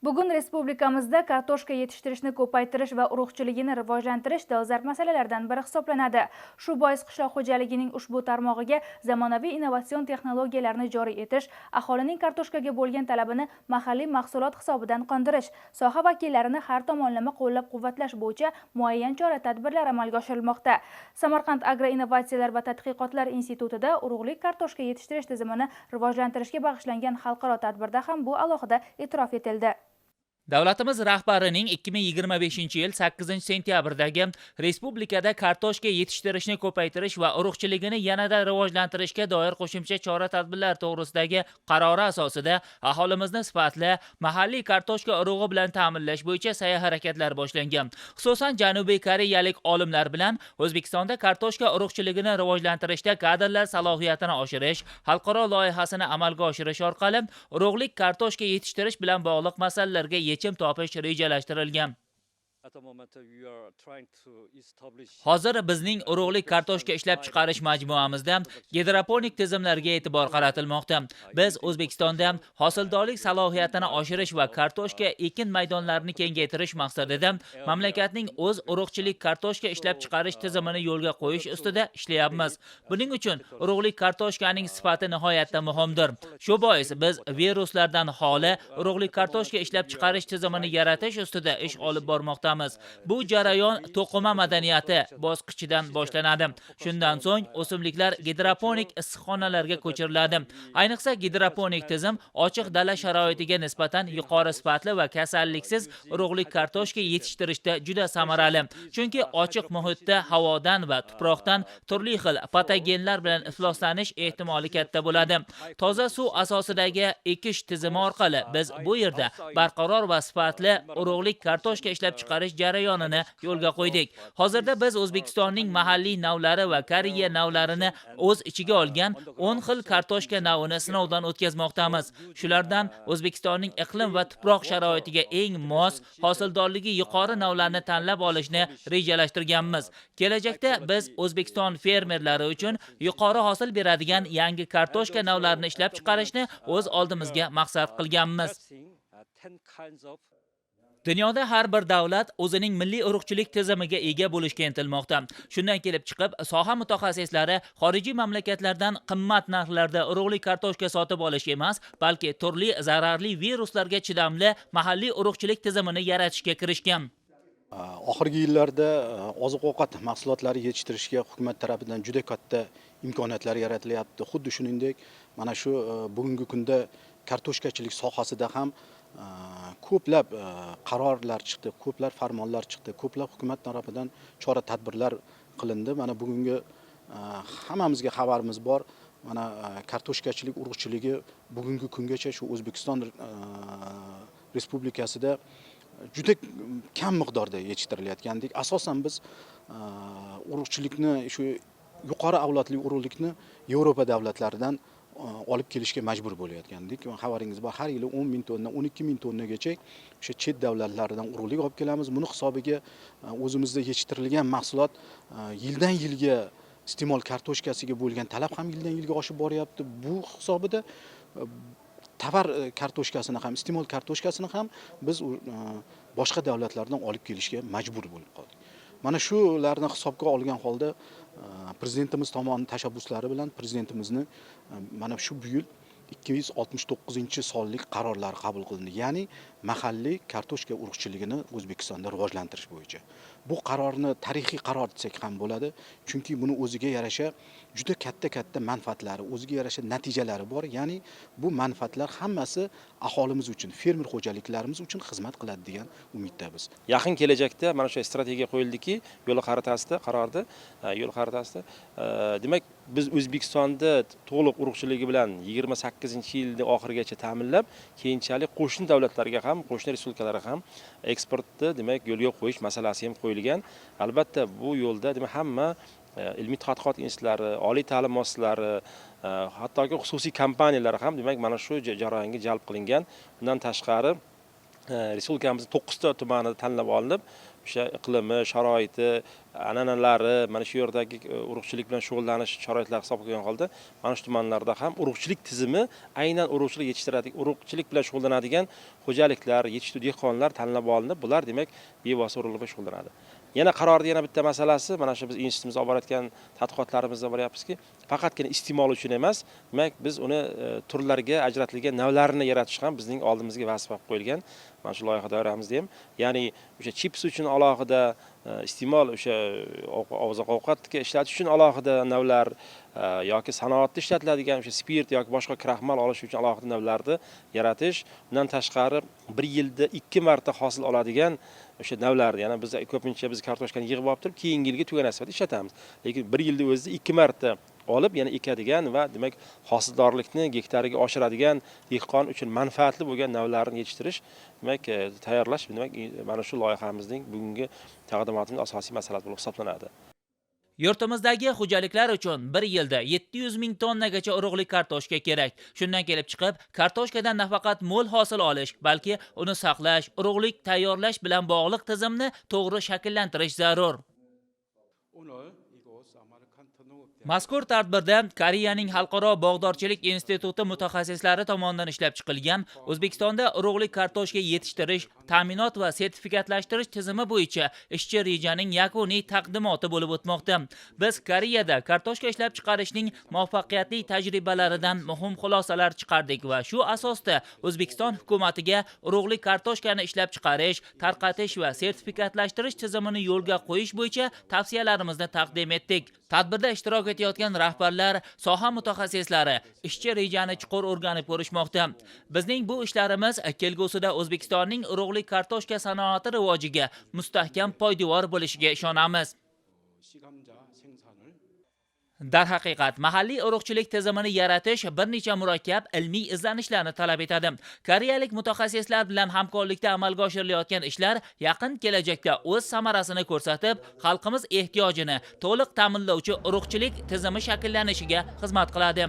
Bugun respublikamizda kartoshka yetishtirishni ko'paytirish va urug'chiligini rivojlantirish dolzarb masalalardan biri hisoblanadi. Shu bois qishloq xo'jaligining ushbu tarmog'iga zamonaviy innovatsion texnologiyalarni joriy etish, aholining kartoshkaga bo'lgan talabini mahalliy mahsulot hisobidan qondirish, soha vakillarini har tomonlama qo'llab-quvvatlash bo'yicha muayyan chora-tadbirlar amalga oshirilmoqda. Samarqand Agroinnovatsiyalar va tadqiqotlar institutida urug'lik kartoshka yetishtirish tizimini rivojlantirishga bag'ishlangan xalqaro tadbirda ham bu alohida e'tirof etildi. Davlatimiz rahbarining 2025-yil 8-sentyabrdagi respublikada kartoshka yetishtirishni ko'paytirish va urug'chiligini yanada rivojlantirishga doir qo'shimcha chora-tadbirlar to'g'risidagi qarori asosida aholimizni sifatli mahalliy kartoshka urug'i bilan ta'minlash bo'yicha sa'y-harakatlar boshlangan. Xususan, Janubiy Koreyalik olimlar bilan O'zbekistonda kartoshka urug'chiligini rivojlantirishda kadrlar salohiyatini oshirish xalqaro loyihasini amalga oshirish orqali urug'lik kartoshka yetishtirish bilan bog'liq masalalarga yechim topish rejalashtirilgan. Hozir bizning urug'lik kartoshka ishlab chiqarish majmuamizda gidroponik tizimlarga e'tibor qaratilmoqda. Biz O'zbekistonda hosildorlik salohiyatini oshirish va kartoshka ekin maydonlarini kengaytirish maqsadida mamlakatning o'z urug'chilik kartoshka ishlab chiqarish tizimini yo'lga qo'yish ustida ishlayapmiz. Buning uchun urug'lik kartoshkaning sifati nihoyatda muhimdir. Shu bois biz viruslardan xoli urug'lik kartoshka ishlab chiqarish tizimini yaratish ustida ish olib bormoqda. Bu jarayon to'qima madaniyati bosqichidan boshlanadi. Shundan so'ng o'simliklar gidroponik issiqxonalarga ko'chiriladi. Ayniqsa gidroponik tizim ochiq dala sharoitiga nisbatan yuqori sifatli va kasalliksiz urug'lik kartoshka yetishtirishda juda samarali. Chunki ochiq muhitda havodan va tuproqdan turli xil patogenlar bilan ifloslanish ehtimoli katta bo'ladi. Toza suv asosidagi ekish tizimi orqali biz bu yerda barqaror va sifatli urug'lik kartoshka ishlab chiqarish jarayonini yo'lga qo'ydik. Hozirda biz O'zbekistonning mahalliy navlari va Koreya navlarini o'z ichiga olgan 10 xil kartoshka navini sinovdan o'tkazmoqdamiz. Shulardan O'zbekistonning iqlim va tuproq sharoitiga eng mos, hosildorligi yuqori navlarni tanlab olishni rejalashtirganmiz. Kelajakda biz O'zbekiston fermerlari uchun yuqori hosil beradigan yangi kartoshka navlarini ishlab chiqarishni o'z oldimizga maqsad qilganmiz. Dunyoda har bir davlat o'zining milliy urug'chilik tizimiga ega bo'lishga intilmoqda. Shundan kelib chiqib, soha mutaxassislari xorijiy mamlakatlardan qimmat narxlarda urug'lik kartoshka sotib olish emas, balki turli zararli viruslarga chidamli mahalliy urug'chilik tizimini yaratishga kirishgan. Oxirgi yillarda oziq-ovqat mahsulotlari yetishtirishga hukumat tomonidan juda katta imkoniyatlar yaratilyapti. Xuddi shuningdek, mana shu bugungi kunda kartoshkachilik sohasida ham ko'plab qarorlar chiqdi, ko'plab farmonlar chiqdi, ko'plab hukumat tomonidan chora-tadbirlar qilindi. Mana bugungi hammamizga xabarimiz bor. Mana kartoshkachilik urug'chiligi bugungi kungacha shu O'zbekiston Respublikasida juda kam miqdorda yetishtirilayotgandek. Asosan biz urug'chilikni shu yuqori avlodli urug'likni Yevropa davlatlaridan olib kelishga majbur bo'layotgandik. Xabaringiz bor, har yili 10 ming tonna, 12 ming tonnagacha o'sha chet davlatlardan urug'lik olib kelamiz. Buni hisobiga o'zimizda yetishtirilgan mahsulot yildan yilga iste'mol kartoshkasiga bo'lgan talab ham yildan yilga oshib boryapti. Bu hisobida tovar kartoshkasini ham, iste'mol kartoshkasini ham biz boshqa davlatlardan olib kelishga majbur bo'lib qoldik. Mana shularni hisobga olgan holda prezidentimiz tomonining tashabbuslari bilan prezidentimizni mana shu bu yil 269-sonlik qarorlar qabul qilindi. Ya'ni mahalliy kartoshka urug'chiligini O'zbekistonda rivojlantirish bo'yicha. Bu qarorni tarixiy qaror desak ham bo'ladi, chunki buni o'ziga yarasha juda katta manfaatlari, o'ziga yarasha natijalari bor. Ya'ni bu manfaatlar hammasi aholimiz uchun, fermer xo'jaliklarimiz uchun xizmat qiladi degan umiddamiz. Yaqin kelajakda mana shu strategiya qo'yildiki, yo'l xaritasida, qarorda, yo'l xaritasida, demak biz O'zbekistonda to'liq urug'chiligi bilan 28-yilning oxirigacha ta'minlab, keyinchalik qo'shni davlatlarga ham, qo'shni respublikalarga ham eksportni demak yo'lga qo'yish masalasi ham qo'yilgan. Albatta bu yo'lda demak hamma ilmiy tadqiqot institutlari, oliy ta'lim muassasalari, hattoki xususiy kompaniyalar ham demak mana shu jarayonga jalb qilingan. Bundan tashqari respublikamizning 9 ta tumanida tanlab olinib, o'sha iqlimi, sharoiti, an'analari, mana shu yerdagi urug'chilik bilan shug'ullanish sharoitlari hisobga olgan holda, mana shu tumanlarda ham urug'chilik tizimi aynan urug'chilik yetishtiradigan, urug'chilik bilan shug'ullanadigan xo'jaliklar, yetishtiruvchi dehqonlar tanlab olinib, bular demak bevosita urug'chilik bilan shug'ullanadi. Yana qarorda yana bitta masalasi, mana shu biz institutimizda olib borayotgan tadqiqotlarimizda boryapmizki, faqatgina iste'mol uchun emas, demak biz uni turlarga ajratilgan navlarini yaratish ham bizning oldimizga vazifa qo'yib qo'yilgan. Mana shu loyiha doiramizda ham, ya'ni o'sha chips uchun alohida, iste'mol o'sha oziq-ovqatga ishlatish uchun alohida navlar yoki sanoatda ishlatiladigan o'sha spirt yoki boshqa kraxmal olish uchun alohida navlarni yaratish, undan tashqari bir yilda 2 marta hosil oladigan o'sha navlarni, ya'ni biz ko'pincha biz kartoshkani yig'ib olib turib, keyingi yilga tugana sifatida ishlatamiz. Lekin bir yilda o'zida 2 marta olib, yana ekadigan va demak hosildorlikni gektariga oshiradigan dehqon uchun manfaatli bo'lgan navlarni yetishtirish, demak tayyorlash, demak mana shu loyihamizning bugungi taqdimotimizning asosiy masalasi bo'lib hisoblanadi. Yurtimizdagi xo'jaliklar uchun bir yilda 700 ming tonnagacha urug'lik kartoshka kerak. Shundan kelib chiqib, kartoshkadan nafaqat mo'l hosil olish, balki uni saqlash, urug'lik tayyorlash bilan bog'liq tizimni to'g'ri shakllantirish zarur. Mazkur tadbirda Koreyaning Xalqaro bog'dorchilik instituti mutaxassislari tomonidan ishlab chiqilgan O'zbekistonda urug'lik kartoshka yetishtirish, ta'minot va sertifikatlashtirish tizimi bo'yicha ishchi rejaning yakuniy taqdimoti bo'lib o'tmoqda. Biz Koreyada kartoshka ishlab chiqarishning muvaffaqiyatli tajribalaridan muhim xulosalar chiqardik va shu asosda O'zbekiston hukumatiga urug'lik kartoshkani ishlab chiqarish, tarqatish va sertifikatlashtirish tizimini yo'lga qo'yish bo'yicha tavsiyalarimizni taqdim etdik. Tadbirda ishtirok etayotgan rahbarlar, soha mutaxassislari ishchi rejani chuqur o'rganib ko'rishmoqda. Bizning bu ishlarimiz kelgusida O'zbekistonning urug'lik kartoshka sanoati rivojiga mustahkam poydevor bo'lishiga ishonamiz. Darhaqiqat, mahalliy urug'chilik tizimini yaratish bir necha murakkab ilmiy izlanishlarni talab etadi. Koreyalik mutaxassislar bilan hamkorlikda amalga oshirilayotgan ishlar yaqin kelajakda o'z samarasini ko'rsatib, xalqimiz ehtiyojini to'liq ta'minlovchi urug'chilik tizimi shakllanishiga xizmat qiladi.